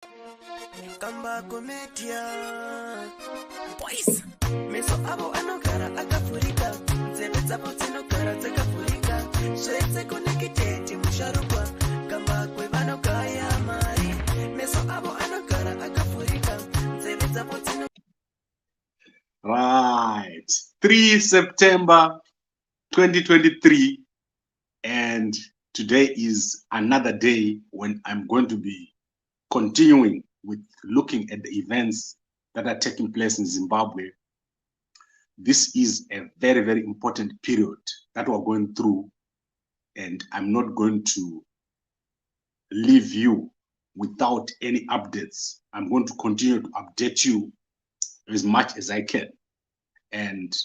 Kamba komedia boys meso abo anogara akafurika nzeve dzavo dzinogara dzakafurika zvese kunekiteti musharukwa kamba kwevanogaya mari meso abo anogara akafurika nzeve dzavo dzino. Right, 3 September 2023, and today is another day when I'm going to be continuing with looking at the events that are taking place in Zimbabwe. This is a very, very important period that we're going through, and I'm not going to leave you without any updates. I'm going to continue to update you as much as I can. And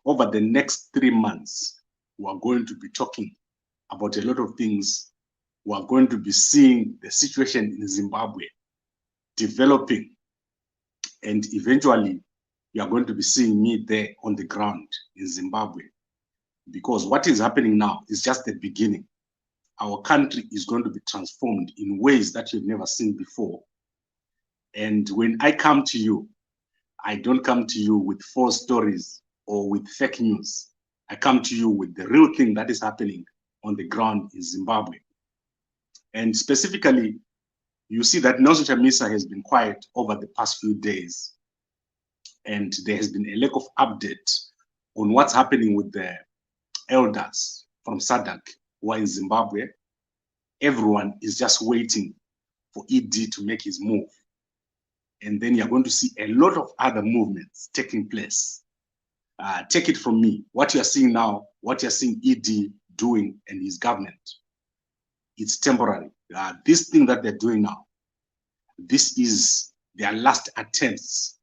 over the next 3 months, we are going to be talking about a lot of things. We are going to be seeing the situation in Zimbabwe developing, and eventually you are going to be seeing me there on the ground in Zimbabwe, because what is happening now is just the beginning. Our country is going to be transformed in ways that you've never seen before. And when I come to you, I don't come to you with false stories or with fake news. I come to you with the real thing that is happening on the ground in Zimbabwe. And specifically, you see that Nelson Chamisa has been quiet over the past few days, and there has been a lack of update on what's happening with the elders from SADC who are in Zimbabwe. Everyone is just waiting for ED to make his move. And then you're going to see a lot of other movements taking place. Take it from me, what you're seeing now, what you're seeing ED doing and his government, it's temporary. This thing that they're doing now, this is their last attempts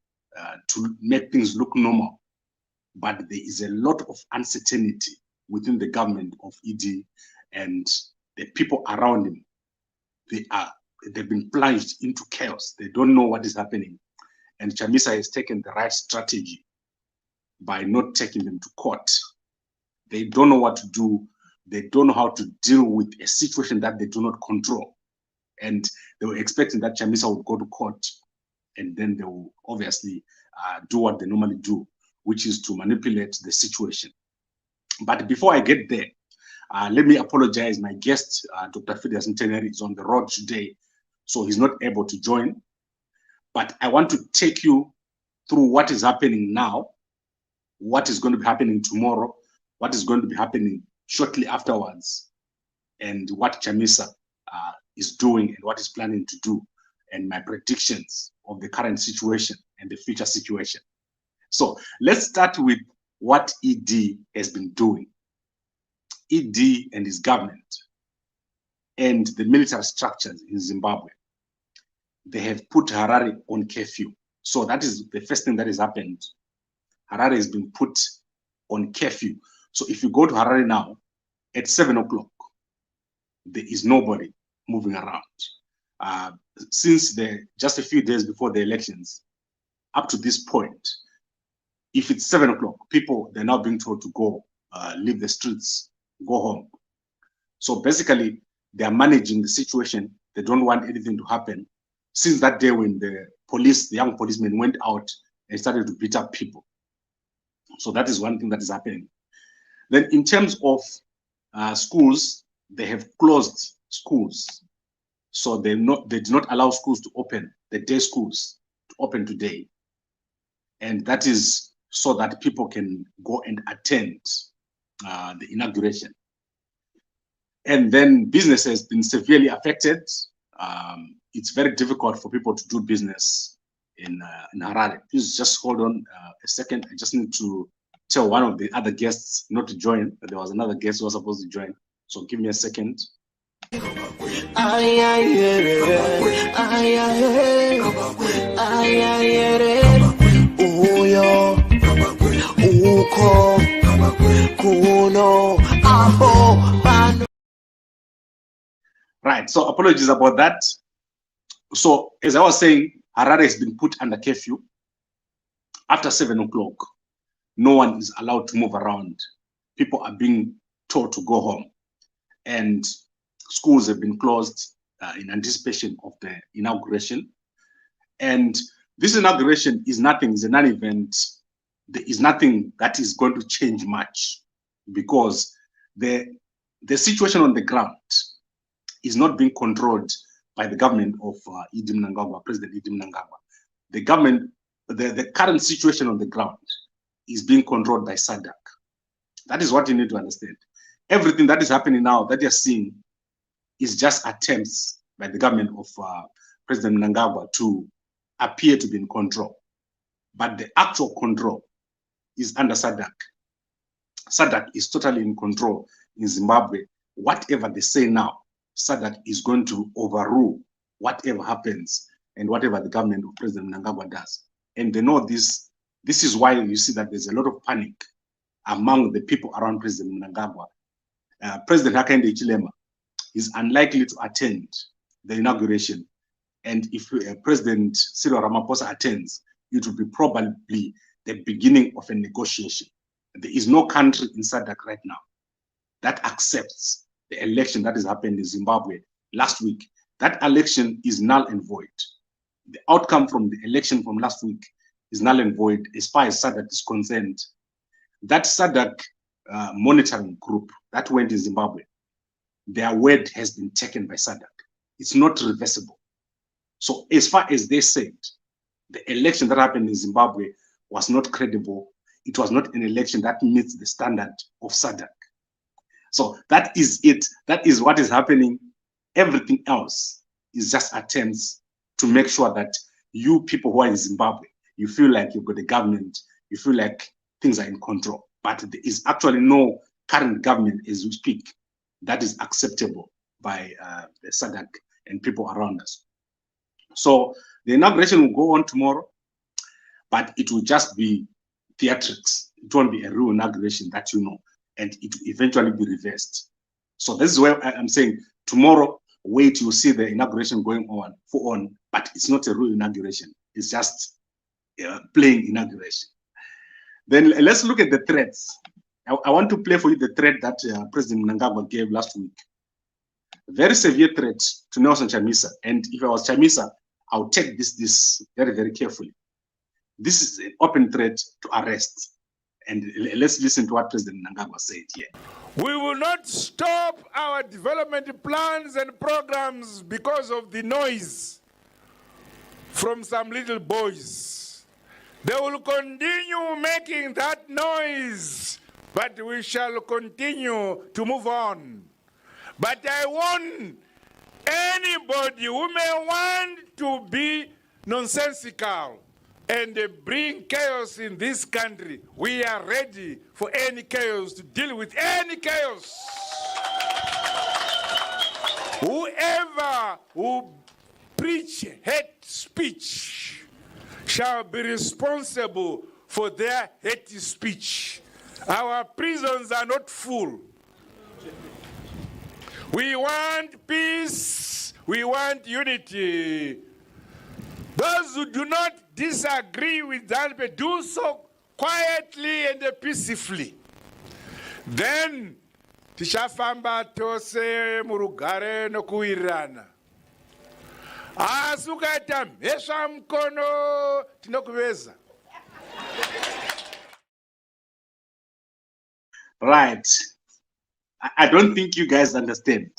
to make things look normal. But there is a lot of uncertainty within the government of ED, and the people around him, they've been plunged into chaos. They don't know what is happening. And Chamisa has taken the right strategy by not taking them to court. They don't know what to do. They don't know how to deal with a situation that they do not control. And they were expecting that Chamisa would go to court, and then they will obviously do what they normally do, which is to manipulate the situation. But before I get there, let me apologize. My guest, Dr. Phidias Nteneri, is on the road today, so he's not able to join. But I want to take you through what is happening now, what is going to be happening tomorrow, what is going to be happening shortly afterwards, and what Chamisa is doing and what he's planning to do, and my predictions of the current situation and the future situation. So let's start with what ED has been doing. ED and his government and the military structures in Zimbabwe, they have put Harare on curfew. So that is the first thing that has happened. Harare has been put on curfew. So if you go to Harare now, at 7 o'clock, there is nobody moving around. Since just a few days before the elections, up to this point, if it's 7 o'clock, people, they're now being told to go, leave the streets, go home. So basically, they are managing the situation. They don't want anything to happen. Since that day when the young policemen went out and started to beat up people. So that is one thing that is happening. Then in terms of schools, they have closed schools. So they did not allow schools to open, the day schools to open today. And that is so that people can go and attend the inauguration. And then business has been severely affected. It's very difficult for people to do business in Harare. Please just hold on a second. I just need to tell one of the other guests not to join. There was another guest who was supposed to join. So give me a second. Right, so apologies about that. So as I was saying, Harare has been put under curfew. After 7 o'clock, no one is allowed to move around. People are being told to go home. And schools have been closed in anticipation of the inauguration. And this inauguration is nothing, is a non-event. There is nothing that is going to change much, because the situation on the ground is not being controlled by the government of President Idi Mnangagwa. The government, the current situation on the ground is being controlled by SADC. That is what you need to understand. Everything that is happening now that you're seeing is just attempts by the government of President Mnangagwa to appear to be in control. But the actual control is under SADC. SADC is totally in control in Zimbabwe. Whatever they say now, SADC is going to overrule whatever happens and whatever the government of President Mnangagwa does. And they know this. This is why you see that there's a lot of panic among the people around President Mnangagwa. President Hakainde Hichilema is unlikely to attend the inauguration. And if President Cyril Ramaphosa attends, it will be probably the beginning of a negotiation. There is no country in SADC right now that accepts the election that has happened in Zimbabwe last week. That election is null and void. The outcome from the election from last week is null and void as far as SADC is concerned. That SADC monitoring group that went in Zimbabwe, their word has been taken by SADC. It's not reversible. So as far as they said, the election that happened in Zimbabwe was not credible. It was not an election that meets the standard of SADC. So that is it. That is what is happening. Everything else is just attempts to make sure that you people who are in Zimbabwe, you feel like you've got a government, you feel like things are in control. But there is actually no current government as we speak that is acceptable by the SADC and people around us. So the inauguration will go on tomorrow, but it will just be theatrics. It won't be a real inauguration that you know, and it will eventually be reversed. So this is where I'm saying tomorrow, wait, you'll see the inauguration going on, but it's not a real inauguration. It's just playing inauguration. Then let's look at the threats. I want to play for you the threat that President Mnangagwa gave last week. Very severe threat to Nelson Chamisa. And if I was Chamisa, I would take this very, very carefully. This is an open threat to arrest. And let's listen to what President Mnangagwa said here. We will not stop our development plans and programs because of the noise from some little boys. They will continue making that noise, but we shall continue to move on. But I warn anybody who may want to be nonsensical and bring chaos in this country, we are ready for any chaos, to deal with any chaos. Whoever who preach hate speech shall be responsible for their hate speech. Our prisons are not full. We want peace, we want unity. Those who do not disagree with that, but do so quietly and peacefully. Then, tishafamba tose murugare no kuirana. Asukata mesha mkono tinokuveza. Right. I don't think you guys understand.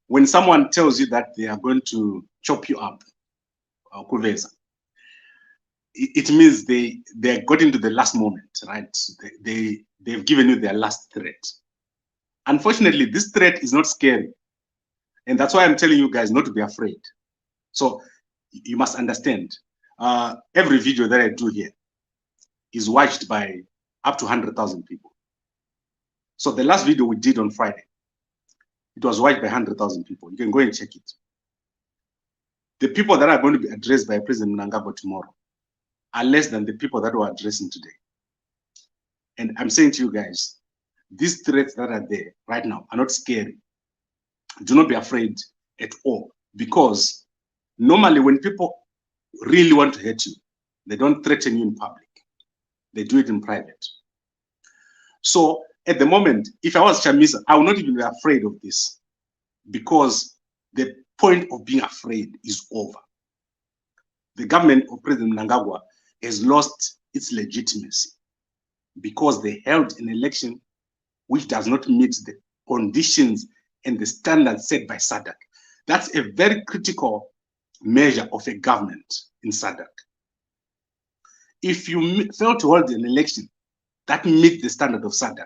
When someone tells you that they are going to chop you up, kuveza, it means they got into the last moment, right? They've given you their last threat. Unfortunately, this threat is not scary. And that's why I'm telling you guys not to be afraid. So you must understand, every video that I do here is watched by up to 100,000 people. So the last video we did on Friday, it was watched by 100,000 people. You can go and check it. The people that are going to be addressed by President Mnangagwa tomorrow are less than the people that were addressing today. And I'm saying to you guys, these threats that are there right now are not scary. Do not be afraid at all, because normally when people really want to hurt you, they don't threaten you in public. They do it in private. So at the moment, if I was Chamisa, I would not even be afraid of this, because the point of being afraid is over. the government of President Mnangagwa has lost its legitimacy because they held an election which does not meet the conditions and the standards set by SADC. That's a very critical measure of a government in SADC. If you fail to hold an election that meets the standard of SADC,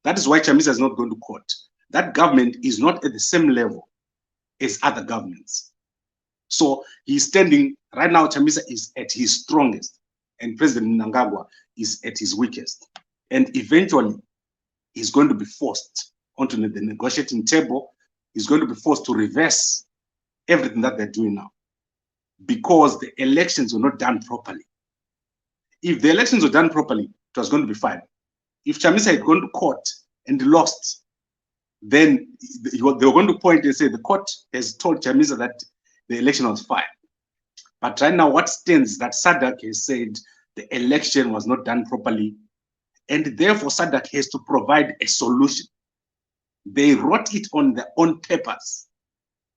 that is why Chamisa is not going to court. That government is not at the same level as other governments. So he's standing, right now Chamisa is at his strongest and President Mnangagwa is at his weakest. And eventually, he's going to be forced onto the negotiating table. He's going to be forced to reverse everything that they're doing now because the elections were not done properly. If the elections were done properly, it was going to be fine. If Chamisa had gone to court and lost, then they were going to point and say the court has told Chamisa that the election was fine. But right now, what stands is that SADC has said the election was not done properly, and therefore SADC has to provide a solution. They wrote it on their own papers,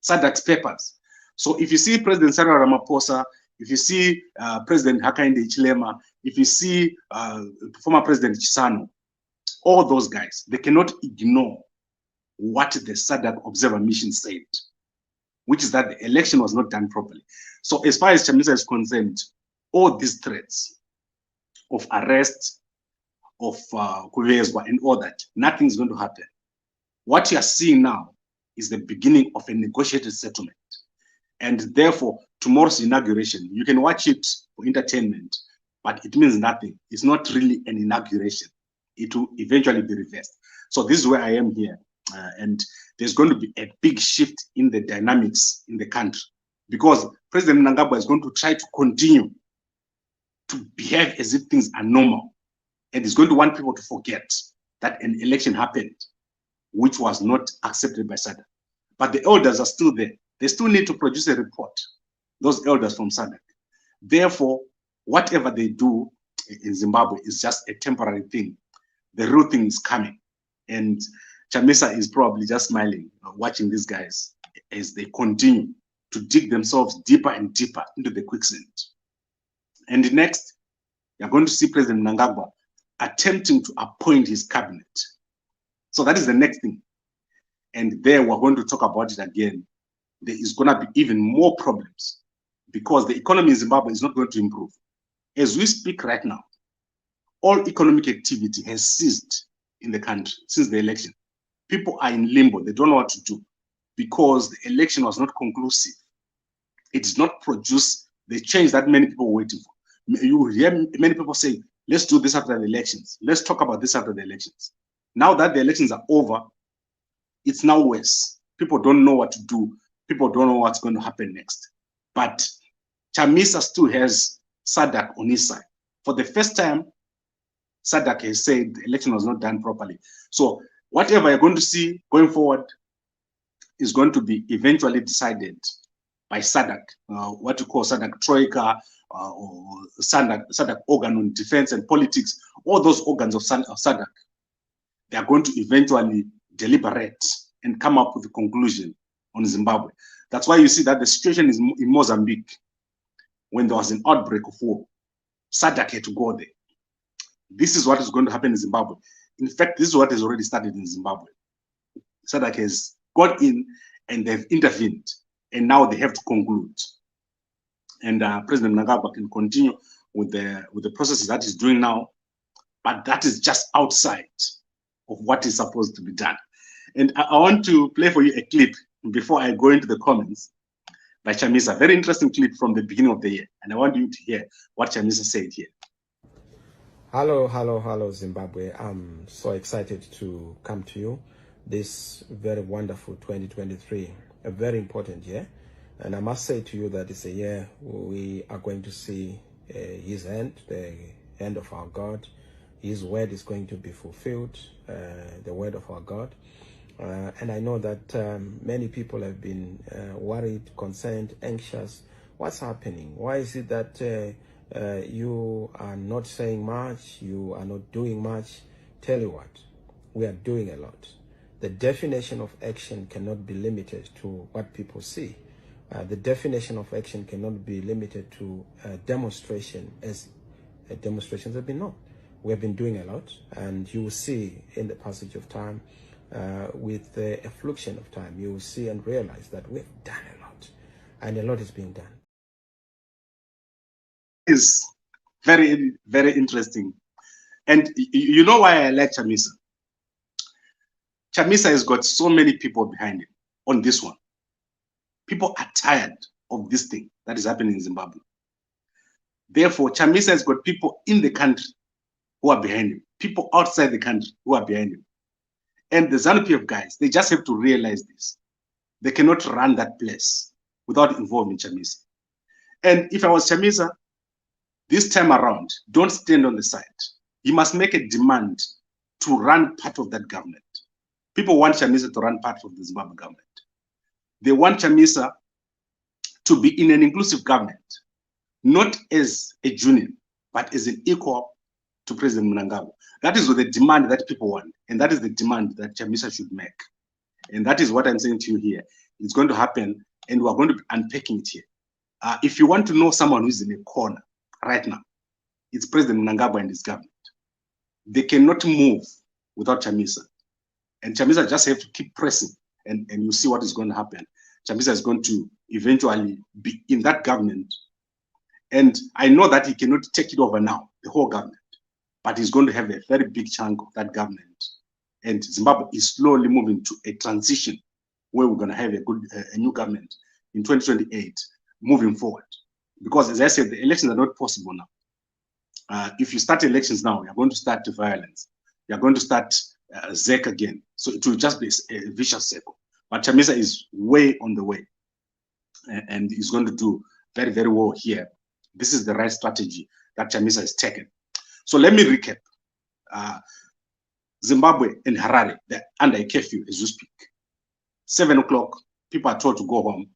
SADC's papers. So if you see President Cyril Ramaphosa, if you see President Hakainde Hichilema, if you see former President Chisano, all those guys, they cannot ignore what the SADC Observer Mission said, which is that the election was not done properly. So as far as Chamisa is concerned, all these threats of arrest, of Kuvezwa and all that, nothing's going to happen. What you are seeing now is the beginning of a negotiated settlement. And therefore, tomorrow's inauguration, you can watch it for entertainment, but it means nothing. It's not really an inauguration. It will eventually be reversed. So this is where I am here. And there's going to be a big shift in the dynamics in the country because President Mnangagwa is going to try to continue to behave as if things are normal. And he's going to want people to forget that an election happened, which was not accepted by SADC. But the elders are still there. They still need to produce a report, those elders from SADC. Therefore, whatever they do in Zimbabwe is just a temporary thing. The real thing is coming. And Chamisa is probably just smiling, watching these guys as they continue to dig themselves deeper and deeper into the quicksand. And next, you're going to see President Mnangagwa attempting to appoint his cabinet. So that is the next thing. And there we're going to talk about it again. There is going to be even more problems because the economy in Zimbabwe is not going to improve. As we speak right now, all economic activity has ceased in the country since the election. People are in limbo. They don't know what to do because the election was not conclusive. It did not produce the change that many people were waiting for. You hear many people say, let's do this after the elections. Let's talk about this after the elections. Now that the elections are over, it's now worse. People don't know what to do. People don't know what's going to happen next. But Chamisa still has SADC on his side. For the first time, SADC has said the election was not done properly. So whatever you're going to see going forward is going to be eventually decided by SADC, what you call SADC Troika, or SADC organ on defense and politics. All those organs of SADC, they are going to eventually deliberate and come up with a conclusion on Zimbabwe. That's why you see that the situation is in Mozambique, when there was an outbreak of war, SADC had to go there. This is what is going to happen in Zimbabwe. In fact, this is what has already started in Zimbabwe. SADC has got in and they've intervened, and now they have to conclude. And President Mnangagwa can continue with the processes that he's doing now, but that is just outside of what is supposed to be done. And I want to play for you a clip before I go into the comments by Chamisa. Very interesting clip from the beginning of the year, and I want you to hear what Chamisa said here. Hello, Zimbabwe. I'm so excited to come to you this very wonderful 2023, a very important year. And I must say to you that it's a year we are going to see his hand, the hand of our God. His word is going to be fulfilled, the word of our God. And I know that many people have been worried, concerned, anxious. What's happening? Why is it that you are not saying much, you are not doing much? Tell you what, we are doing a lot. The definition of action cannot be limited to what people see. The definition of action cannot be limited to demonstration, as demonstrations have been known. We have been doing a lot, and you will see in the passage of time, with the affliction of time, you will see and realize that we've done a lot, and a lot is being done. It's very, very interesting. And you know why I like Chamisa? Chamisa has got so many people behind him on this one. People are tired of this thing that is happening in Zimbabwe. Therefore, Chamisa has got people in the country who are behind him, people outside the country who are behind him. And the ZANU-PF guys, they just have to realize this. They cannot run that place without involving Chamisa. And if I was Chamisa, this time around, don't stand on the side. You must make a demand to run part of that government. People want Chamisa to run part of the Zimbabwe government. They want Chamisa to be in an inclusive government, not as a junior, but as an equal to President Mnangagwa. That is the demand that people want, and that is the demand that Chamisa should make. And that is what I'm saying to you here. It's going to happen, and we're going to be unpacking it here. If you want to know someone who's in a corner right now, it's President Mnangagwa and his government. They cannot move without Chamisa. And Chamisa just have to keep pressing, and you see what is going to happen. Chamisa is going to eventually be in that government. And I know that he cannot take it over now, the whole government, but he's going to have a very big chunk of that government. And Zimbabwe is slowly moving to a transition where we're going to have a new government in 2028 moving forward. Because as I said, the elections are not possible now. If you start elections now, you're going to start violence. You're going to start ZEC again. So it will just be a vicious circle. But Chamisa is way on the way. And he's going to do very, very well here. This is the right strategy that Chamisa has taken. So let me recap. Zimbabwe and Harare, they're under a curfew as we speak. 7 o'clock, people are told to go home.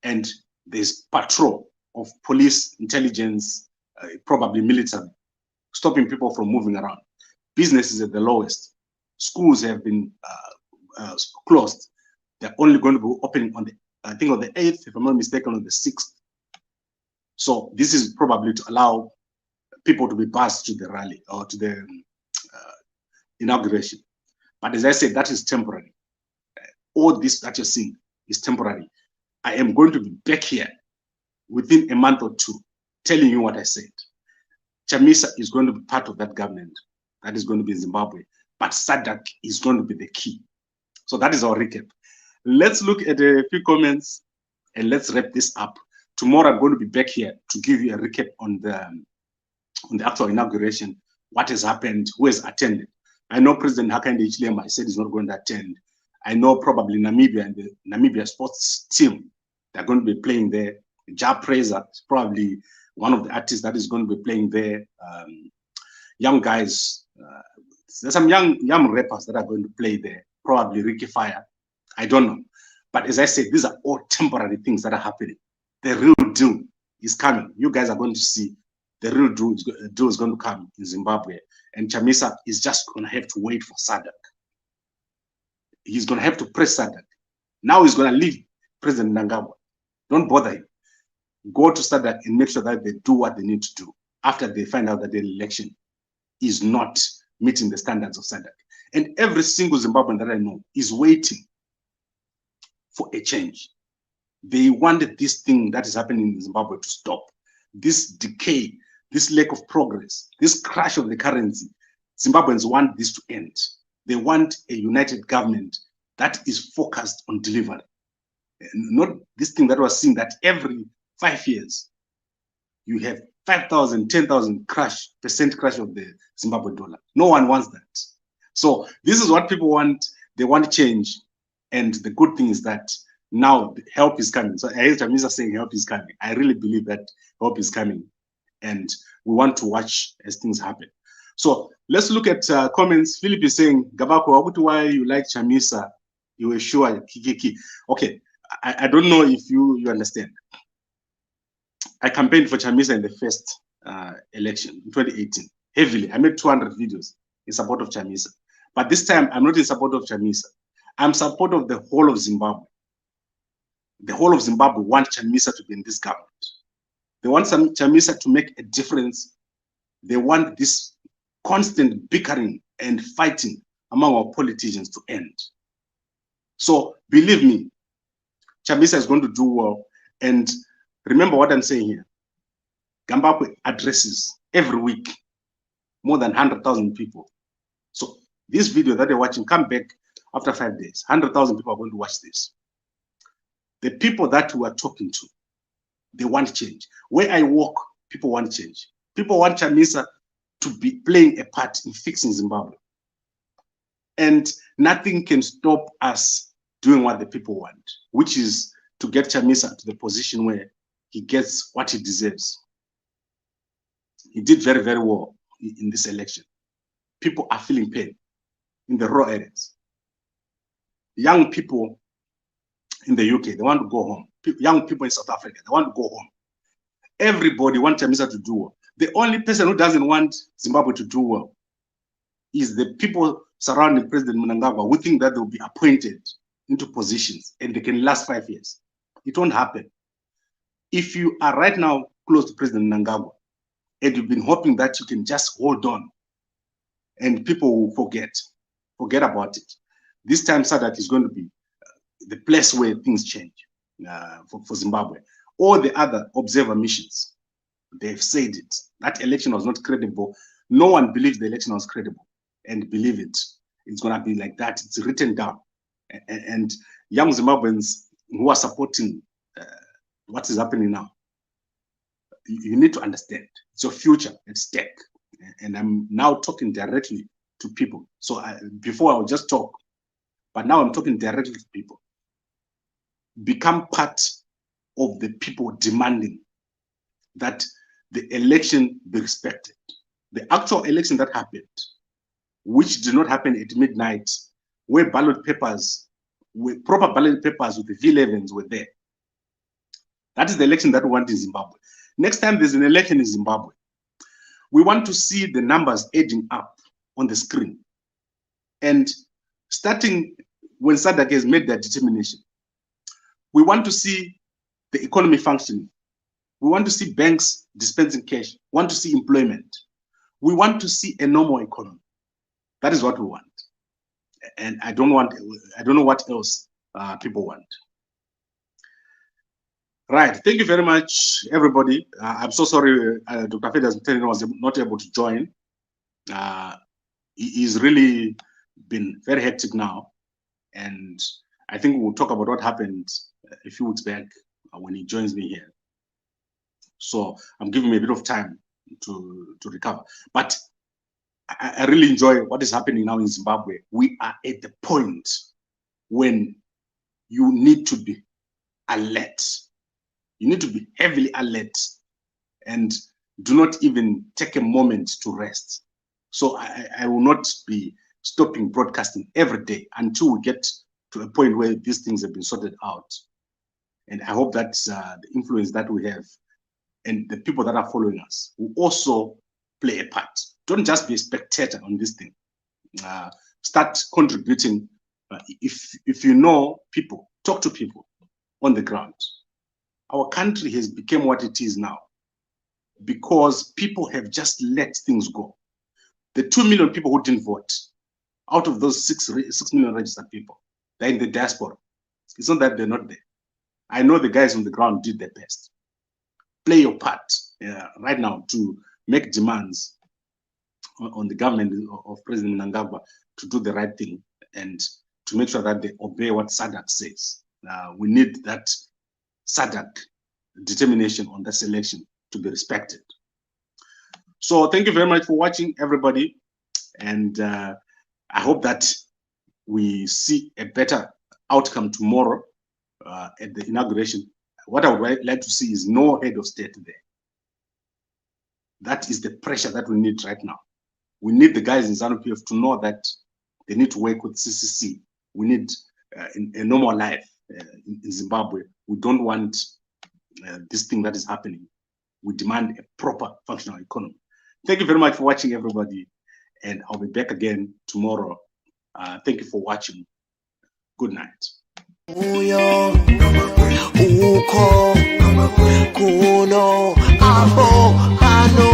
And there's patrol of police, intelligence, probably military, stopping people from moving around. Business is at the lowest. Schools have been closed. They're only going to be opening on the, I think on the 8th, if I'm not mistaken, on the 6th. So this is probably to allow people to be passed to the rally or to the inauguration. But as I said, that is temporary. All this that you're seeing is temporary. I am going to be back here within a month or two, telling you what I said. Chamisa is going to be part of that government that is going to be in Zimbabwe, but SADC is going to be the key. So that is our recap. Let's look at a few comments and let's wrap this up. Tomorrow I'm going to be back here to give you a recap on the actual inauguration, what has happened, who has attended. I know President Hakainde Hichilema said he's not going to attend. I know probably Namibia and the Namibia sports team, they're going to be playing there. Ja Preza is probably one of the artists that is going to be playing there. Young guys, there's some young rappers that are going to play there. Probably Ricky Fire, I don't know. But as I said, these are all temporary things that are happening. The real deal is coming. You guys are going to see the real deal is going to come in Zimbabwe. And Chamisa is just going to have to wait for SADC. He's going to have to press SADC. Now he's going to leave President Mnangagwa. Don't bother him. Go to SADC and make sure that they do what they need to do after they find out that the election is not meeting the standards of SADC. And every single Zimbabwean that I know is waiting for a change. They wanted this thing that is happening in Zimbabwe to stop. This decay, this lack of progress, this crash of the currency. Zimbabweans want this to end. They want a united government that is focused on delivery. Not this thing that was seen that every 5 years, you have 5,000, 10,000 percent crash of the Zimbabwe dollar. No one wants that. So this is what people want. They want change. And the good thing is that now help is coming. So I hear Chamisa saying help is coming. I really believe that help is coming. And we want to watch as things happen. So let's look at comments. Philip is saying, Gabako, why you like Chamisa? You were sure, Kikiki. Okay, I don't know if you understand. I campaigned for Chamisa in the first election in 2018, heavily. I made 200 videos in support of Chamisa. But this time, I'm not in support of Chamisa. I'm in support of the whole of Zimbabwe. the whole of Zimbabwe want Chamisa to be in this government. They want Chamisa to make a difference. They want this constant bickering and fighting among our politicians to end. So believe me, Chamisa is going to do well. And remember what I'm saying here. Gambakwe addresses every week more than 100,000 people. So this video that you're watching, come back after 5 days. 100,000 people are going to watch this. The people that we are talking to, they want change. Where I walk, people want change. People want Chamisa to be playing a part in fixing Zimbabwe. And nothing can stop us doing what the people want, which is to get Chamisa to the position where he gets what he deserves. He did very, very well in this election. People are feeling pain in the rural areas. Young people in the UK, they want to go home. Young people in South Africa, they want to go home. Everybody wants Chamisa to do well. The only person who doesn't want Zimbabwe to do well is the people surrounding President Mnangagwa who think that they'll be appointed into positions and they can last 5 years. It won't happen. If you are right now close to President Mnangagwa and you've been hoping that you can just hold on and people will forget about it, this time SADC is going to be the place where things change for Zimbabwe. All the other observer missions, they've said it. That election was not credible. No one believes the election was credible. And believe it, it's going to be like that. It's written down. And young Zimbabweans who are supporting what is happening now, you need to understand it's your future at stake. And I'm now talking directly to people. So before I would just talk, but now I'm talking directly to people. Become part of the people demanding that the election be respected. The actual election that happened, which did not happen at midnight, where ballot papers, with proper ballot papers with the V11s were there. That is the election that we want in Zimbabwe. Next time there's an election in Zimbabwe, we want to see the numbers edging up on the screen. And starting when SADC has made their determination, we want to see the economy functioning. We want to see banks dispensing cash. We want to see employment. We want to see a normal economy. That is what we want. And I don't know what else people want. Right. Thank you very much, everybody. I'm so sorry Dr. Feders was not able to join. He's really been very hectic now. And I think we'll talk about what happened a few weeks back when he joins me here. So I'm giving me a bit of time to recover. But I really enjoy what is happening now in Zimbabwe. We are at the point when you need to be alert. You need to be heavily alert and do not even take a moment to rest. So I will not be stopping broadcasting every day until we get to a point where these things have been sorted out. And I hope that the influence that we have and the people that are following us will also play a part. Don't just be a spectator on this thing. Start contributing. If you know people, talk to people on the ground. Our country has become what it is now because people have just let things go. The 2 million people who didn't vote, out of those 6 million registered people, they're in the diaspora. It's not that they're not there. I know the guys on the ground did their best. Play your part right now to make demands on the government of President Mnangagwa to do the right thing and to make sure that they obey what SADC says. We need that SADC determination on this election to be respected. So thank you very much for watching, everybody. And I hope that we see a better outcome tomorrow at the inauguration. What I would like to see is no head of state there. That is the pressure that we need right now. We need the guys in ZANU-PF to know that they need to work with CCC. We need a normal life in Zimbabwe. We don't want this thing that is happening. We demand a proper functional economy. Thank you very much for watching, everybody. And I'll be back again tomorrow. Thank you for watching. Good night. uko kuno abo ano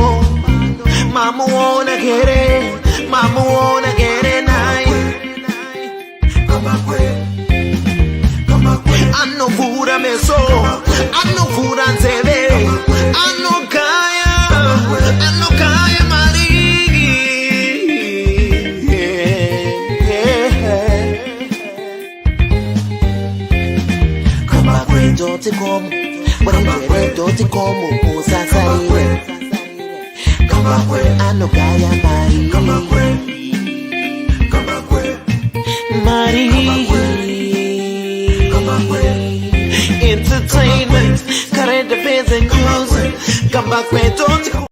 mamuona gere nai ano vura meso ano vura nzeve ano kaya marigi kama kweto tikomo wanengere tikomo usasaire kama kwe ano kaya marigi entertainment, current affairs and news. Come back, man, don't